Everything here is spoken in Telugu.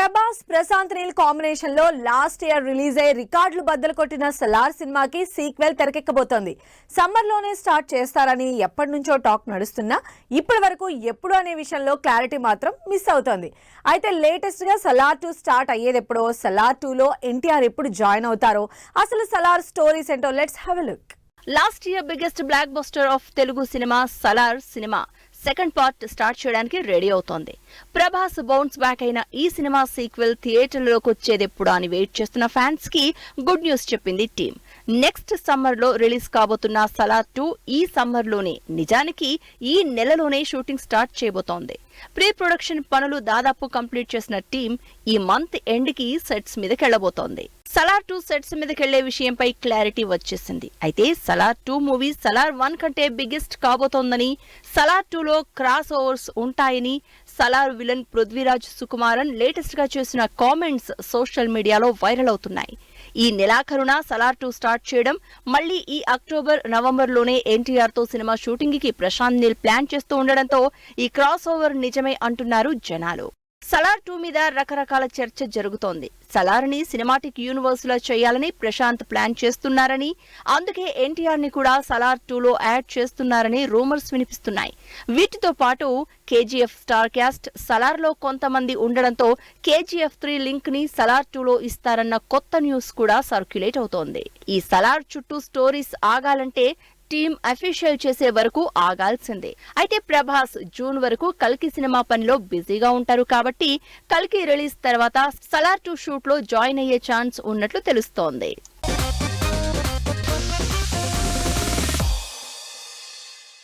ప్రభాస్ ప్రశాంత్ నీల్ కాంబినేషన్ లో లాస్ట్ ఇయర్ రిలీజ్ అయ్యి రికార్డులు బద్దలు కొట్టిన సలార్ సినిమాకి సీక్వెల్ తెరకెక్కబోతోంది. సమ్మర్ లోనే స్టార్ట్ చేస్తారని ఎప్పటి నుంచో టాక్ నడుస్తున్నా ఇప్పటి వరకు ఎప్పుడు అనే విషయంలో క్లారిటీ మాత్రం మిస్ అవుతోంది. అయితే లేటెస్ట్ గా సలార్ 2 స్టార్ట్ అయ్యేది ఎప్పుడో, సలార్ 2 లో ఎన్టీఆర్ ఎప్పుడు జాయిన్ అవుతారో, అసలు సలార్ స్టోరీస్ ఏంటో let's have a look. Last year biggest block buster of Telugu cinema Salaar cinema second part start చేయడానికి రెడీ అవుతోంది. ప్రభాస్ బౌన్స్ బ్యాక్ అయిన ఈ సినిమా సీక్వెల్ థియేటర్లోకి వచ్చేదెప్పుడు అని వెయిట్ చేస్తున్న ఫ్యాన్స్ కి గుడ్ న్యూస్ చెప్పింది టీమ్. నెక్స్ట్ సమ్మర్ లో రిలీజ్ కాబోతున్న సలార్ 2 ఈ సమ్మర్ లోనే, నిజానికి ఈ నెలలోనే షూటింగ్ స్టార్ట్ చేయబోతోంది. ప్రీ ప్రొడక్షన్ పనులు దాదాపు కంప్లీట్ చేసిన టీమ్ ఈ మంత్ ఎండ్ కి సెట్స్ మీదకెళ్లబోతోంది. సలార్ 2 సెట్స్ మీదకెళ్లే విషయంపై క్లారిటీ వచ్చేసింది. అయితే సలార్ 2 మూవీ సలార్ 1 కంటే బిగ్గెస్ట్ కాబోతోందని, సలార్ 2 లో క్రాస్ ఓవర్స్ ఉంటాయని సలార్ విలన్ పృథ్వీరాజ్ సుకుమారన్ లేటెస్ట్ గా చేసిన కామెంట్స్ సోషల్ మీడియాలో వైరల్ అవుతున్నాయి. ఈ నెలాఖరున సలార్ 2 స్టార్ట్ చేయడం, మళ్లీ ఈ అక్టోబర్ నవంబర్ లోనే ఎన్టీఆర్ తో సినిమా షూటింగ్ కి ప్రశాంత్ నీల్ ప్లాన్ చేస్తూ ఉండడంతో ఈ క్రాస్ ఓవర్ నిజమే అంటున్నారు జనాలు. సలార్ 2 మీద రకరకాల చర్చ జరుగుతోంది. సలార్ ని సినిమాటిక్ యూనివర్స్ లో చేయాలని ప్రశాంత్ ప్లాన్ చేస్తున్నారని, అందుకే ఎన్టీఆర్ ని కూడా సలార్ 2 లో యాడ్ చేస్తున్నారని రూమర్స్ వినిపిస్తున్నాయి. వీటితో పాటు కేజీఎఫ్ స్టార్ క్యాస్ట్ సలార్ లో కొంతమంది ఉండడంతో కేజీఎఫ్ 3 లింక్ ని సలార్ 2 లో ఇస్తారన్న కొత్త న్యూస్ కూడా సర్క్యులేట్ అవుతోంది. ఈ సలార్ చుట్టూ స్టోరీస్ ఆగాలంటే టీమ్ అఫీషియల్ చేసే వరకు ఆగాల్సిందే. అయితే ప్రభాస్ జూన్ వరకు కల్కి సినిమా పనిలో బిజీగా ఉంటారు కాబట్టి కల్కి రిలీజ్ తర్వాత సలార్ 2 షూట్ లో జాయిన్ అయ్యే ఛాన్స్ ఉన్నట్లు తెలుస్తోంది.